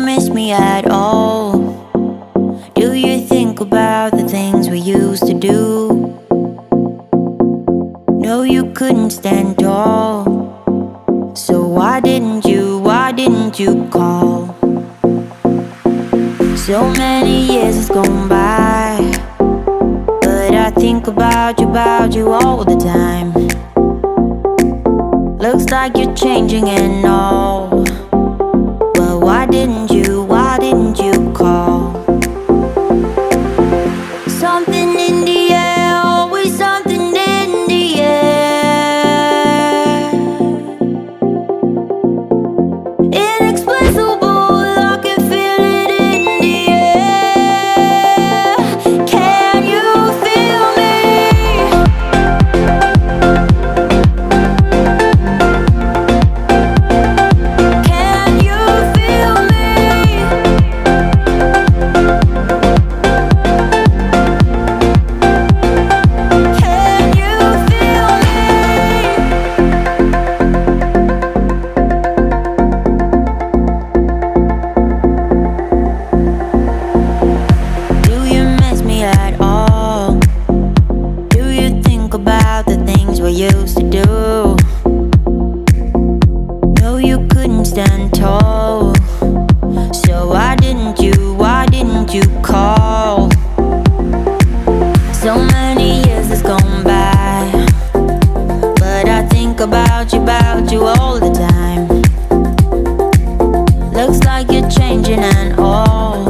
miss me at all? Do you think about the things we used to do? No, you couldn't stand tall. So why didn't you call? So many years has gone by, but I think about you all the time. Looks like you're changing and all, but why didn't you call? Something in the air, always something in the air. Inexplicable, I can feel it in the air. Can you feel me? Can you feel me? Can you feel me? Do you miss me at all? Do you think about the things we used to do? No, you couldn't stand tall. So why didn't you call? So many years has gone by, but I think about you all the time. Looks like you're changing and all,